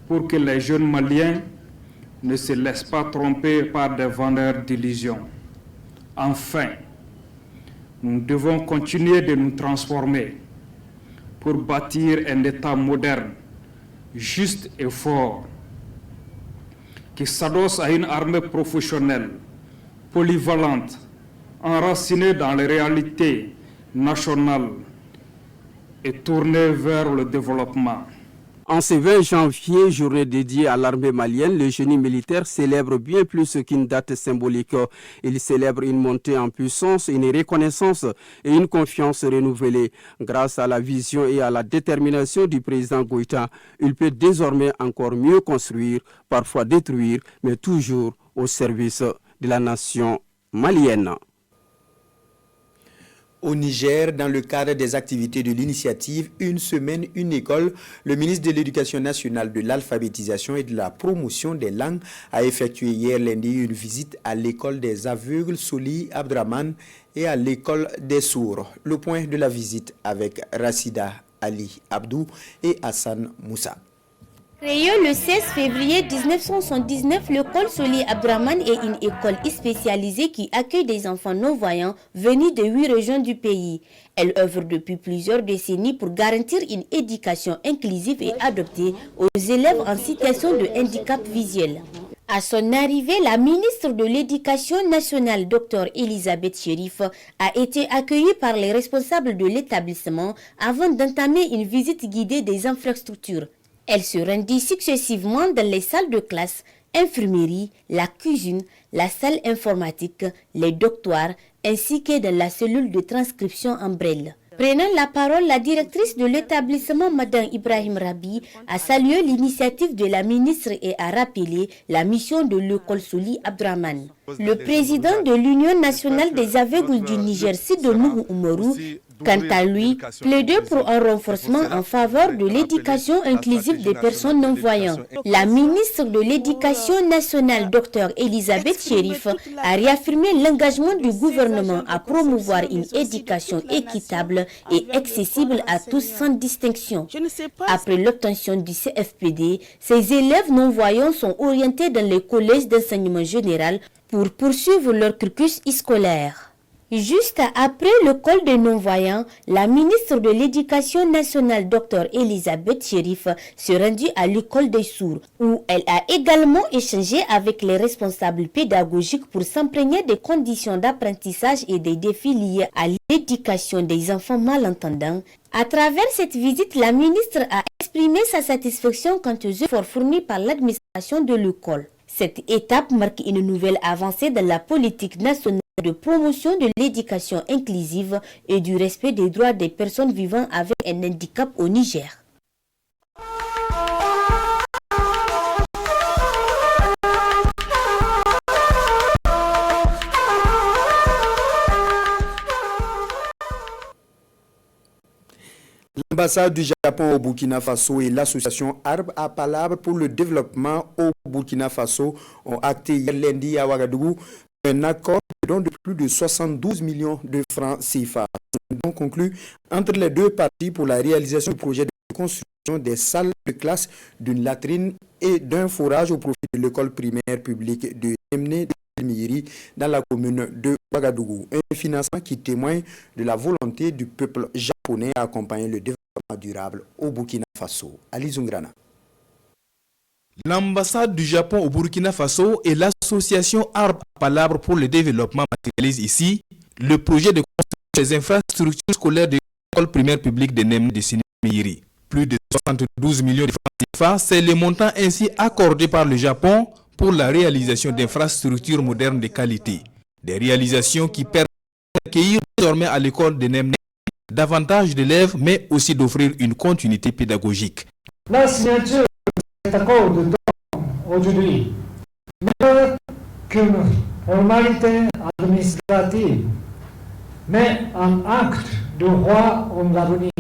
pour que les jeunes Maliens ne se laissent pas tromper par des vendeurs d'illusions. Enfin, nous devons continuer de nous transformer pour bâtir un État moderne, juste et fort, qui s'adosse à une armée professionnelle, polyvalente, enracinée dans les réalités nationales et tournée vers le développement. En ce 20 janvier, journée dédiée à l'armée malienne, le génie militaire célèbre bien plus qu'une date symbolique. Il célèbre une montée en puissance, une reconnaissance et une confiance renouvelée. Grâce à la vision et à la détermination du président Goïta, il peut désormais encore mieux construire, parfois détruire, mais toujours au service de la nation malienne. Au Niger, dans le cadre des activités de l'initiative Une semaine, une école, le ministre de l'Éducation nationale, de l'alphabétisation et de la promotion des langues a effectué hier lundi une visite à l'école des aveugles Soli Abdraman et à l'école des sourds. Le point de la visite avec Rassida Ali Abdou et Hassan Moussa. Créée le 16 février 1979, l'école Soli Abdraman est une école spécialisée qui accueille des enfants non-voyants venus de 8 régions du pays. Elle œuvre depuis plusieurs décennies pour garantir une éducation inclusive et adaptée aux élèves en situation de handicap visuel. À son arrivée, la ministre de l'Éducation nationale, Dr Elisabeth Chérif, a été accueillie par les responsables de l'établissement avant d'entamer une visite guidée des infrastructures. Elle se rendit successivement dans les salles de classe, infirmerie, la cuisine, la salle informatique, les dortoirs, ainsi que dans la cellule de transcription en braille. Prenant la parole, la directrice de l'établissement, Mme Ibrahim Rabi, a salué l'initiative de la ministre et a rappelé la mission de l'école Soli Abdraman. Le président de l'Union nationale des aveugles du Niger, Sidonou Oumarou, quant à lui, plaidait pour un renforcement en faveur de l'éducation inclusive des personnes non-voyantes. La ministre de l'Éducation nationale, Dr Elisabeth Chérif, a réaffirmé l'engagement du gouvernement à promouvoir une éducation équitable et accessible à tous sans distinction. Après l'obtention du CFPD, ces élèves non-voyants sont orientés dans les collèges d'enseignement général pour poursuivre leur cursus scolaire. Juste après l'école des non-voyants, la ministre de l'Éducation nationale, Dr Elisabeth Chérif, se rendit à l'école des sourds, où elle a également échangé avec les responsables pédagogiques pour s'imprégner des conditions d'apprentissage et des défis liés à l'éducation des enfants malentendants. À travers cette visite, la ministre a exprimé sa satisfaction quant aux efforts fournis par l'administration de l'école. Cette étape marque une nouvelle avancée dans la politique nationale de promotion de l'éducation inclusive et du respect des droits des personnes vivant avec un handicap au Niger. L'ambassade du Japon au Burkina Faso et l'association Arbre à Palabre pour le développement au Burkina Faso ont acté hier lundi à Ouagadougou un accord de plus de 72 millions de francs CFA. Donc conclu entre les deux parties pour la réalisation du projet de construction des salles de classe, d'une latrine et d'un forage au profit de l'école primaire publique de Nemné de Miri dans la commune de Ouagadougou. Un financement qui témoigne de la volonté du peuple japonais à accompagner le développement durable au Burkina Faso. Ali Zungrana. L'ambassade du Japon au Burkina Faso et l'association Arbre à Palabre pour le développement matérialisent ici le projet de construction des infrastructures scolaires de l'école primaire publique de Nemné de Sénémiri. Plus de 72 millions de francs CFA, c'est le montant ainsi accordé par le Japon pour la réalisation d'infrastructures modernes de qualité. Des réalisations qui permettent d'accueillir désormais à l'école de Nemné davantage d'élèves, mais aussi d'offrir une continuité pédagogique. La signature de cet accord de don aujourd'hui n'est qu'une formalité administrative, mais un acte de foi en l'avenir.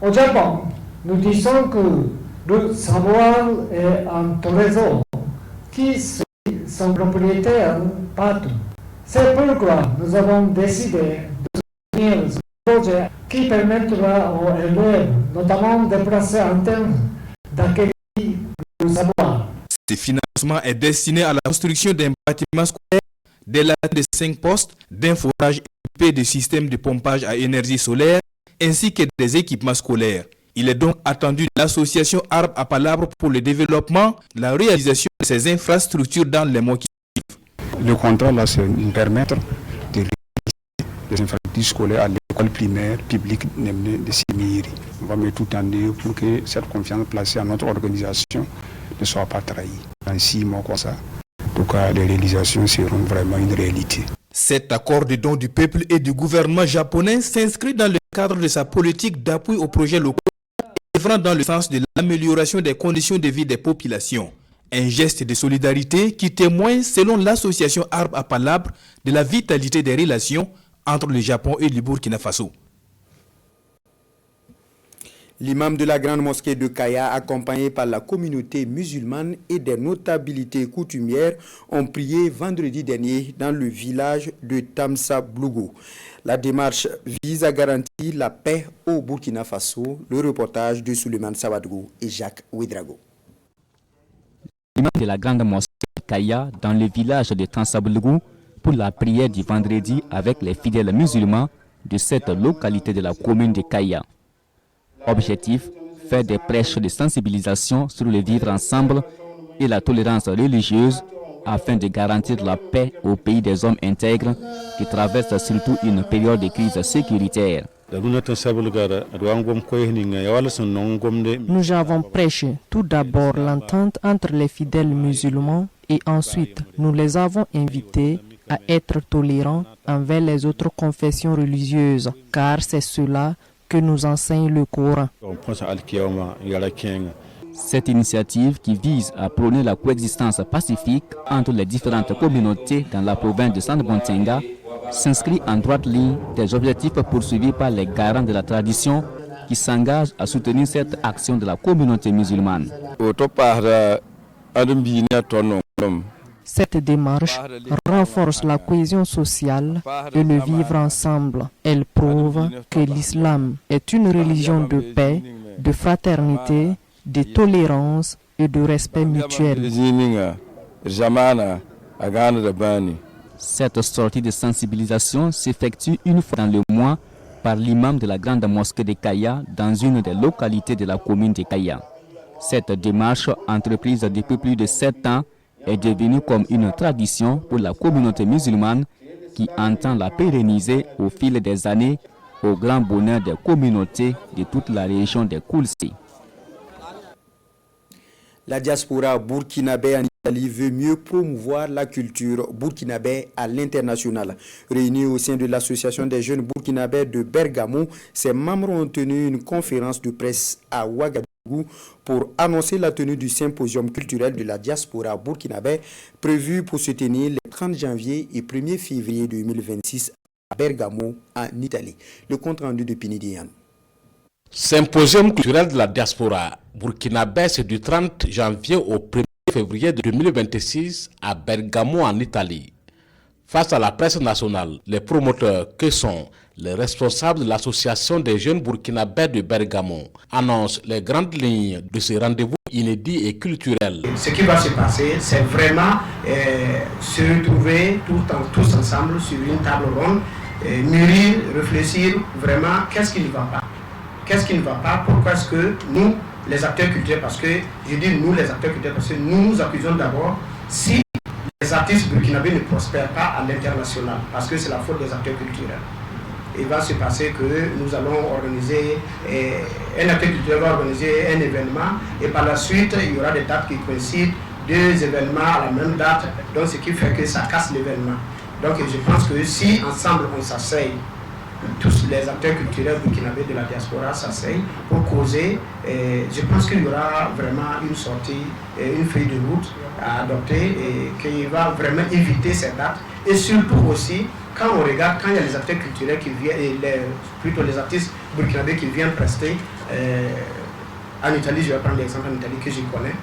Au Japon, nous disons que le savoir est un trésor qui suit son propriétaire partout. C'est pourquoi nous avons décidé de soutenir ce projet qui permettra aux élèves, notamment déplacés en termes d'acquérir le savoir. Ce financement est destiné à la construction d'un bâtiment scolaire, des latrines de 5 postes, d'un forage équipé de systèmes de pompage à énergie solaire, ainsi que des équipements scolaires. Il est donc attendu de l'association Arbre à Palabre pour le développement, la réalisation de ces infrastructures dans les mois qui suivent. Le contrat là, c'est nous permettre de réaliser des infrastructures scolaires à l'école l'école primaire publique de Simiri. On va mettre tout en œuvre pour que cette confiance placée à notre organisation ne soit pas trahie. En 6 mois comme ça, en tout cas, les réalisations seront vraiment une réalité. Cet accord de don du peuple et du gouvernement japonais s'inscrit dans le cadre de sa politique d'appui aux projets locaux, œuvrant dans le sens de l'amélioration des conditions de vie des populations. Un geste de solidarité qui témoigne, selon l'association Arbre à Palabre, de la vitalité des relations entre le Japon et le Burkina Faso. L'imam de la grande mosquée de Kaya, accompagné par la communauté musulmane et des notabilités coutumières, ont prié vendredi dernier dans le village de Tamsa Blougo. La démarche vise à garantir la paix au Burkina Faso. Le reportage de Souleymane Sabadou et Jacques Ouedrago. L'imam de la grande mosquée de Kaya dans le village de Tamsa Blougo pour la prière du vendredi avec les fidèles musulmans de cette localité de la commune de Kaya. Objectif, faire des prêches de sensibilisation sur le vivre ensemble et la tolérance religieuse afin de garantir la paix au pays des hommes intègres qui traversent surtout une période de crise sécuritaire. Nous avons prêché tout d'abord l'entente entre les fidèles musulmans et ensuite nous les avons invités à être tolérants envers les autres confessions religieuses, car c'est cela que nous enseigne le Coran. Cette initiative qui vise à prôner la coexistence pacifique entre les différentes communautés dans la province de Sandbontenga s'inscrit en droite ligne des objectifs poursuivis par les garants de la tradition qui s'engagent à soutenir cette action de la communauté musulmane. Cette démarche renforce la cohésion sociale et le vivre ensemble. Elle prouve que l'islam est une religion de paix, de fraternité, de tolérance et de respect mutuel. Cette sortie de sensibilisation s'effectue une fois dans le mois par l'imam de la grande mosquée de Kaya dans une des localités de la commune de Kaya. Cette démarche, entreprise depuis plus de 7 ans, est devenue comme une tradition pour la communauté musulmane qui entend la pérenniser au fil des années au grand bonheur des communautés de toute la région des Koulsi. La diaspora burkinabé en Italie veut mieux promouvoir la culture burkinabé à l'international. Réunis au sein de l'association des jeunes burkinabés de Bergamo, ces membres ont tenu une conférence de presse à Ouagadougou pour annoncer la tenue du symposium culturel de la diaspora burkinabé prévu pour se tenir les 30 janvier et 1er février 2026 à Bergamo en Italie. Le compte rendu de Pinidian. Symposium culturel de la diaspora burkinabé, c'est du 30 janvier au 1er février 2026 à Bergamo en Italie. Face à la presse nationale, les promoteurs que sont les responsables de l'association des jeunes burkinabés de Bergamo annoncent les grandes lignes de ce rendez-vous inédit et culturel. Ce qui va se passer, c'est vraiment se retrouver tous ensemble sur une table ronde, mûrir, réfléchir vraiment qu'est-ce qui ne va pas. Qu'est-ce qui ne va pas? Pourquoi est-ce que nous, les acteurs culturels, parce que je dis nous les acteurs culturels, parce que nous nous accusons d'abord si les artistes burkinabés ne prospèrent pas à l'international, parce que c'est la faute des acteurs culturels. Il va se passer que nous allons organiser, un acteur culturel va organiser un événement et par la suite il y aura des dates qui coïncident, 2 événements à la même date, donc ce qui fait que ça casse l'événement. Donc je pense que si ensemble on s'asseye, tous les acteurs culturels burkinabés de la diaspora s'asseyent pour causer, je pense qu'il y aura vraiment une sortie, une feuille de route à adopter et qui va vraiment éviter ces dates. Et surtout aussi, quand on regarde, quand il y a les acteurs culturels qui viennent, plutôt les artistes burkinabés qui viennent prester en Italie, je vais prendre l'exemple en Italie que je connais,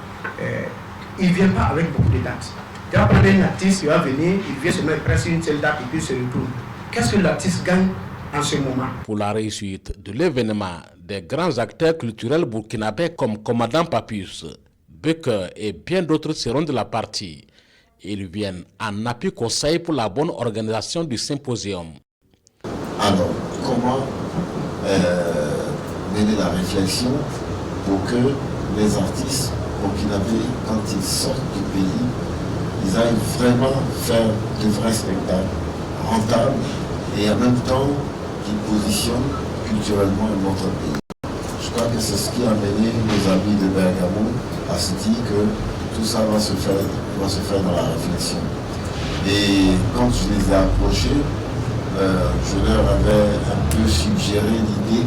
ils ne viennent pas avec beaucoup de dates. Tu vas prendre un artiste, il va venir, il vient seulement prester une seule date et puis se retourne. Qu'est-ce que l'artiste gagne en ce moment? Pour la réussite de l'événement, des grands acteurs culturels burkinabés comme Commandant Papus, Becker et bien d'autres seront de la partie. Ils viennent en appui conseil pour la bonne organisation du symposium. Alors, comment mener la réflexion pour que les artistes burkinabés, quand ils sortent du pays, ils aillent vraiment faire de vrais spectacles rentables et en même temps qui positionne culturellement notre pays. Je crois que c'est ce qui a mené nos amis de Bergamo à se dire que tout ça va se faire dans la réflexion. Et quand je les ai approchés, je leur avais un peu suggéré l'idée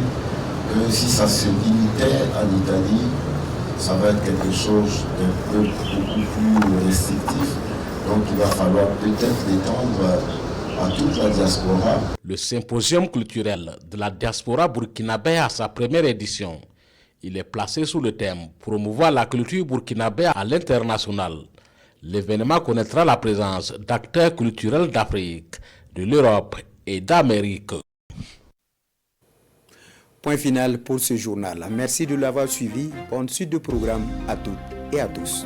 que si ça se limitait à l'Italie, ça va être quelque chose d'un peu beaucoup plus restrictif. Donc il va falloir peut-être l'étendre à toute la diaspora. Le symposium culturel de la diaspora burkinabé à sa première édition. Il est placé sous le thème « Promouvoir la culture burkinabé à l'international ». L'événement connaîtra la présence d'acteurs culturels d'Afrique, de l'Europe et d'Amérique. Point final pour ce journal. Merci de l'avoir suivi. Bonne suite de programme à toutes et à tous.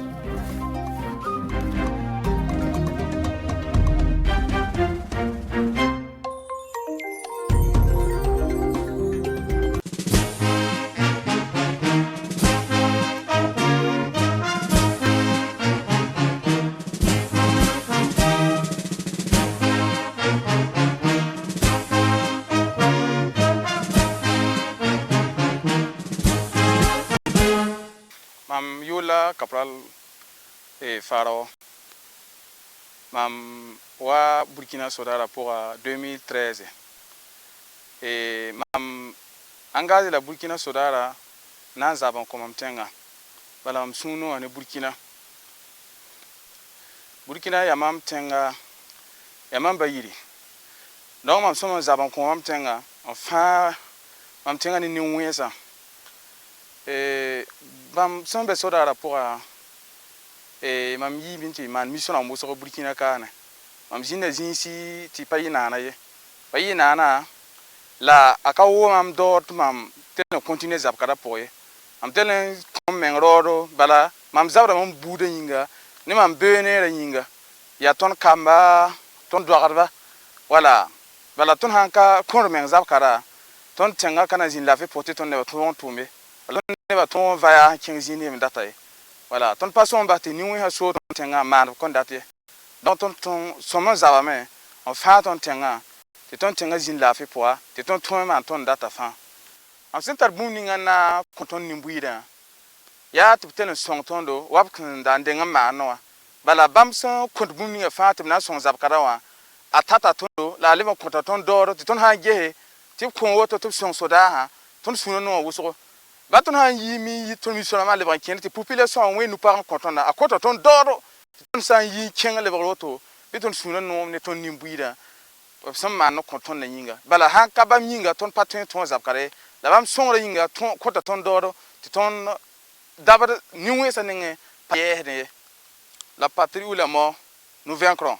Mam Yola Capral et Faro. Mam wa Burkina Sodara pour 2013. Et mam engagé la Burkina Sodara nan zaban comme tenga. Bala mam suno ane Burkina. Burkina ya mam tenga ya mam bayiri. Donc mam somo zaban comme tenga. Enfin mam tenga ni niwesa. Bam son be soda rapport à mam yi binti man mission en moso Burkina kana mam jinna jinsi ti payina na ye payina na la akawo mam dort mam tel continuer zap kada poye am tel comme men rodo bala mam zabra mam bude yinga ni mam bene ra yinga ya ton kamba ton doarba voilà bala ton hanka kon men zap kada ton tenga kana zin la fait porter ton ne ton tomber alors ne va ton va 15 ni data voilà ton passons batté ni ha so ton tenga man kon date donc ton somme zaba mais en fait ton tenga te ton tenga zin la fait pour te ton man ton data fin en sentar buninga na konton nimbuida ya te tel son ton do wap kan dan denga mano bala bamson kont buninga fa te na son zab karawa atata ton do la leva konton ton do te ton ha ge te kon woto te son soda ha ton suno no wuso baton ha yi mi ton mi sona le banquier te population we nous parents content à quoi ton doro ton san yi kenga le roto biton suno no ne ton nimbuida sam man no content na yinga bala ha ka bam yinga ton patin ton zapkare la bam son la yinga ton kota ton doro ti ton dabar niwe sa nenge paye la patrie ou la mort nous vaincrons.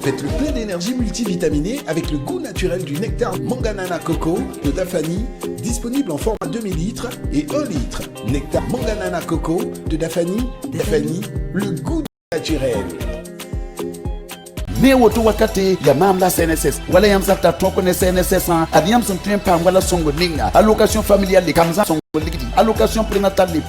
Faites le plein d'énergie multivitaminée avec le goût naturel du nectar Manganana Coco de Dafani, disponible en format demi-litre et 1 litre. Nectar Manganana Coco de Dafani, le goût naturel. Ne woto wakati ya mamla CNSS wala yam sakta toko ne CNSS adiyam son train pam wala songo ninga allocation familiale de kamza songo ligidi allocation prénatale de